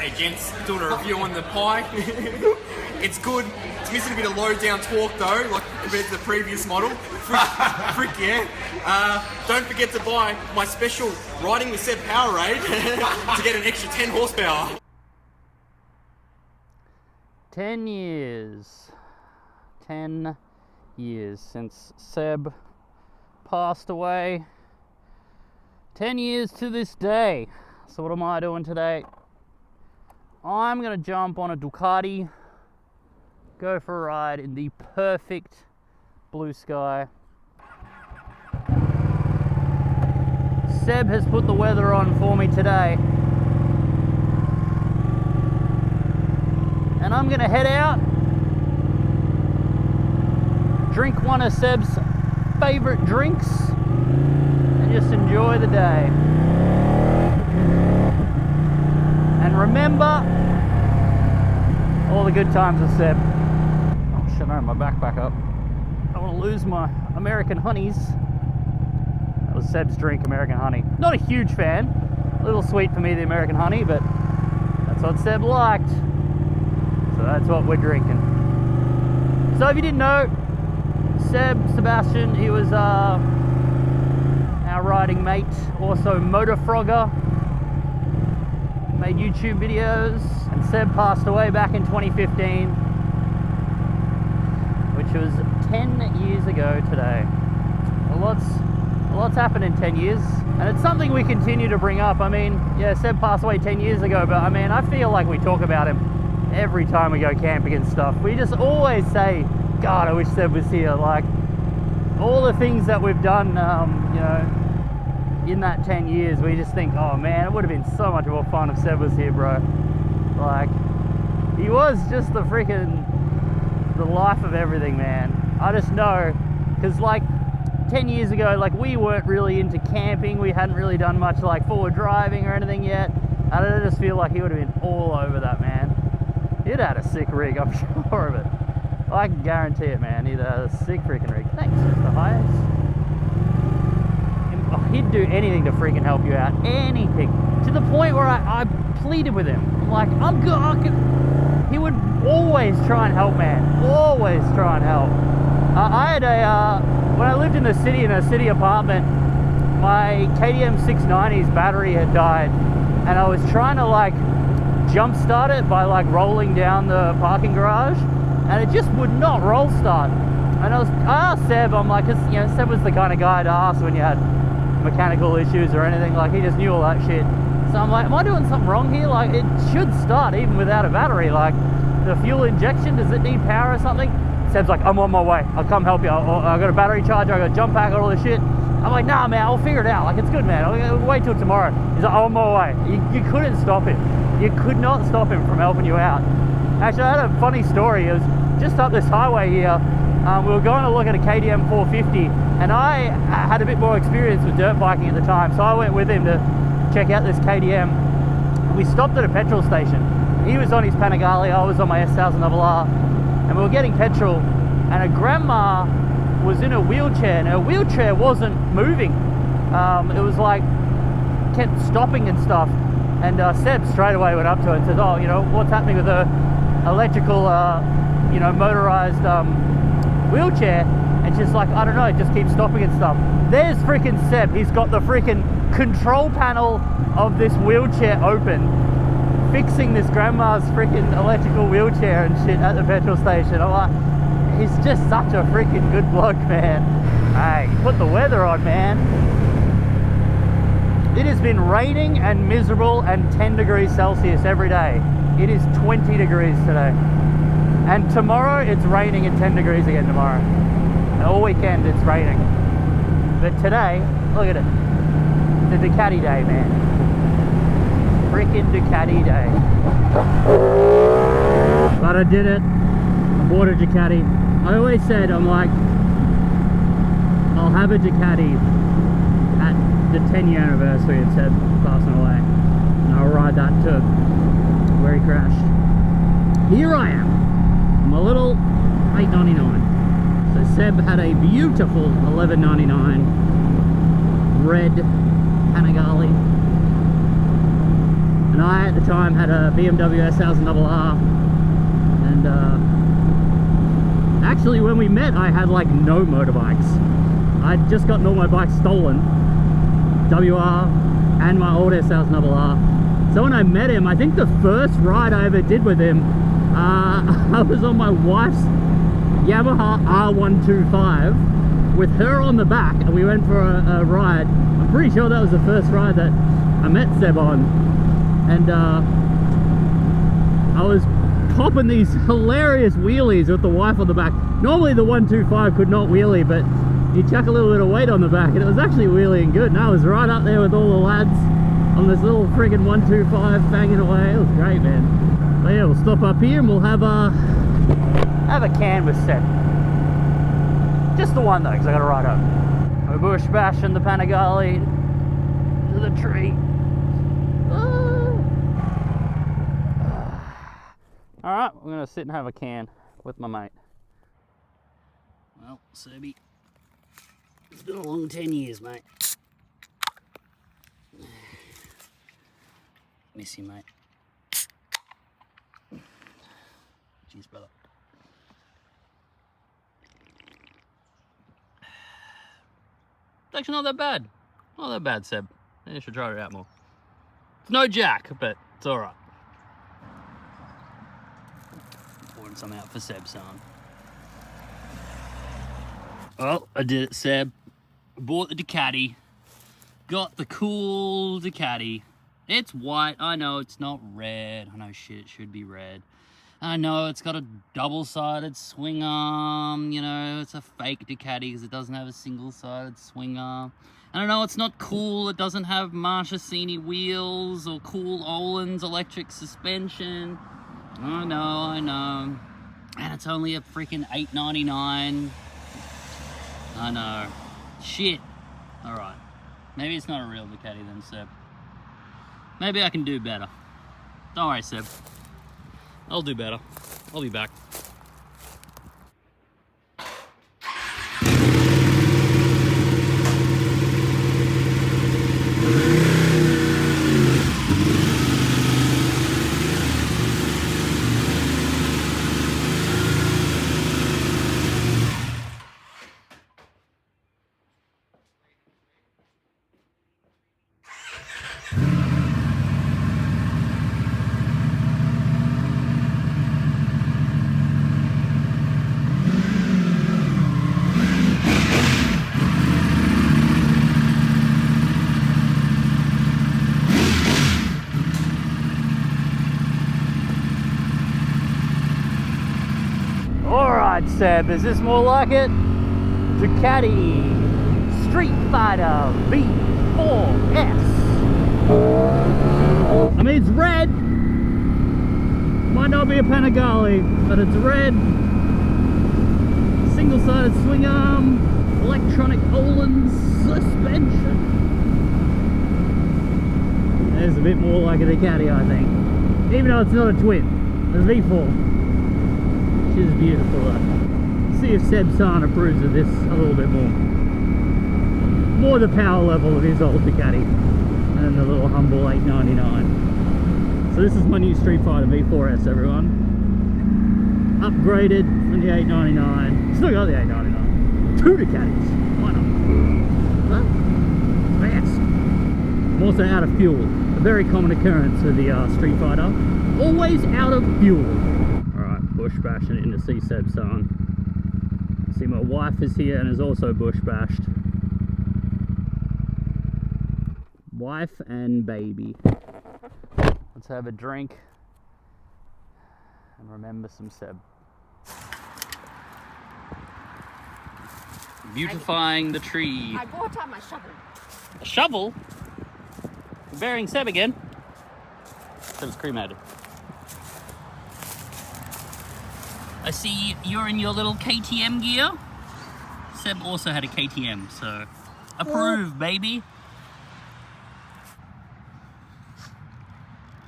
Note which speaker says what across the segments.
Speaker 1: G'day gents, doing a review on the Pi. It's good. It's missing a bit of low down torque though, like compared to the previous model. Frick yeah. Don't forget to buy my special Riding with Seb Powerade to get an extra 10 horsepower.
Speaker 2: 10 years. 10 years since Seb passed away. 10 years to this day. So what am I doing today? I'm gonna jump on a Ducati, go for a ride in the perfect blue sky. Seb has put the weather on for me today. And I'm gonna head out, drink one of Seb's favorite drinks, and just enjoy the day. And remember all the good times with Seb. Oh shit, I have my backpack up. I want to lose my American honeys. That was Seb's drink, American honey. Not a huge fan. A little sweet for me, the American honey, but that's what Seb liked. So that's what we're drinking. So if you didn't know, Sebastian, he was our riding mate, also motor frogger. Made YouTube videos, and Seb passed away back in 2015, which was 10 years ago today. A lot's happened in 10 years, and it's something we continue to bring up. I mean, yeah, Seb passed away 10 years ago, but I mean, I feel like we talk about him every time we go camping and stuff. We just always say, God, I wish Seb was here. Like, all the things that we've done, you know, in that 10 years, we just think, oh man, it would have been so much more fun if Seb was here, bro. Like, he was just the life of everything, man. I just know, because like 10 years ago, like, we weren't really into camping, we hadn't really done much like forward driving or anything yet, and I just feel like he would have been all over that, man. He'd had a sick rig, I'm sure of it. I can guarantee it, man. He'd had a sick freaking rig. Thanks, Mr. Hayes. He'd do anything to freaking help you out, anything, to the point where I pleaded with him. I'm like, I'm good. He would always try and help, man, always try and help. I had when I lived in the city, in a city apartment, my KTM 690's battery had died, and I was trying to like jump start it by like rolling down the parking garage, and it just would not roll start. And I asked Seb, I'm like, 'cause, you know, Seb was the kind of guy to ask when you had mechanical issues or anything, like he just knew all that shit. So I'm like, am I doing something wrong here? Like, it should start even without a battery. Like, the fuel injection, does it need power or something? Seb's like, I'm on my way, I'll come help you. I got a battery charger, I got a jump pack, all this shit. I'm like, nah man, I'll figure it out, like, it's good, man, I'll wait till tomorrow. He's like, I'm on my way. You couldn't stop him. You could not stop him from helping you out. Actually, I had a funny story. It was just up this highway here. We were going to look at a KTM 450, and I had a bit more experience with dirt biking at the time, so I went with him to check out this KTM. We stopped at a petrol station. He was on his Panigale, I was on my S1000RR, and we were getting petrol, and a grandma was in a wheelchair, and her wheelchair wasn't moving. It was like, kept stopping and stuff, and Seb straight away went up to her and said, oh, you know, what's happening with her electrical, you know, motorized wheelchair? And she's like, I don't know, it just keeps stopping and stuff. There's freaking Seb. He's got the freaking control panel of this wheelchair open, fixing this grandma's freaking electrical wheelchair and shit at the petrol station. I'm like, he's just such a freaking good bloke, man. Hey, put the weather on, man. It has been raining and miserable and 10 degrees Celsius every day. It is 20 degrees today. And tomorrow it's raining and 10 degrees again tomorrow. And all weekend it's raining. But today, look at it. It's a Ducati day, man. Freaking Ducati day. But I did it. I bought a Ducati. I always said, I'm like, I'll have a Ducati at the 10-year anniversary of Seb passing away. And I'll ride that to where he crashed. Here I am. My little 899. So Seb had a beautiful 1199 red Panigale. And I, at the time, had a BMW S1000RR. And actually, when we met, I had like no motorbikes. I'd just gotten all my bikes stolen, WR and my old S1000RR. So when I met him, I think the first ride I ever did with him, I was on my wife's Yamaha R125 with her on the back, and we went for a ride. I'm pretty sure that was the first ride that I met Seb on. And I was popping these hilarious wheelies with the wife on the back. Normally the 125 could not wheelie, but you chuck a little bit of weight on the back and it was actually wheeling good. And I was right up there with all the lads on this little friggin' 125 banging away. It was great, man. But yeah, we'll stop up here and we'll have a can with Seb. Just the one though, because I gotta ride up. We're bush bashing the Panigale to the tree. Alright, we're gonna sit and have a can with my mate. Well, Sebi, it's been a long 10 years, mate. Miss you, mate. Cheers, brother. It's actually not that bad. Not that bad, Seb. Maybe I should try it out more. It's no Jack, but it's alright. Pouring some out for Seb, son. Well, I did it, Seb. I bought the Ducati. Got the cool Ducati. It's white. I know it's not red. I know shit, it should be red. I know it's got a double-sided swing arm. You know, it's a fake Ducati because it doesn't have a single-sided swing arm. And I know it's not cool. It doesn't have Marchesini wheels or cool Olin's electric suspension. I know. And it's only a freaking $8.99. I know. Shit. Alright. Maybe it's not a real Ducati then, Seb. Maybe I can do better. Don't worry, Seb. I'll do better. I'll be back. Alright, Seb, is this more like it? Ducati Street Fighter V4S. I mean, it's red. Might not be a Panigale, but it's red. Single-sided swing arm, electronic Olin's suspension. There's a bit more like a Ducati, I think. Even though it's not a twin, a V4. Which is beautiful though. See if Seb-san approves of this a little bit more. More the power level of his old Ducati and the little humble $8.99. So this is my new Street Fighter V4S, everyone. Upgraded from the $8.99. Still got the $8.99. Two Ducatis. Why not? Huh? Fast. I'm also out of fuel. A very common occurrence with the Street Fighter. Always out of fuel. Bush bashing in to see Seb-san. See, my wife is here and is also bush bashed. Wife and baby. Let's have a drink and remember some Seb. Beautifying the tree.
Speaker 3: I brought out my shovel.
Speaker 2: A shovel? You're burying Seb again? Seb's cremated. I see you're in your little KTM gear. Seb also had a KTM, so approve, baby.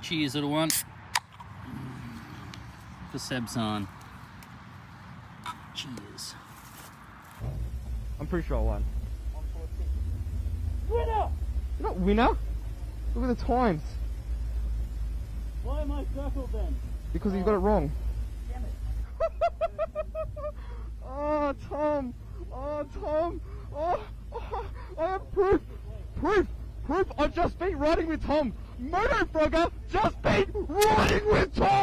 Speaker 2: Cheers, little one. For Seb-san. Cheers.
Speaker 1: I'm pretty sure I won.
Speaker 3: Winner!
Speaker 1: You're not winner. Look at the times.
Speaker 2: Why am I circled then?
Speaker 3: Because he's got it wrong.
Speaker 2: Damn it.
Speaker 3: Oh, Tom! Oh, Tom! Oh, I have proof! Proof! I've just beat Riding with Tom! Moto Frogger just beat Riding with Tom!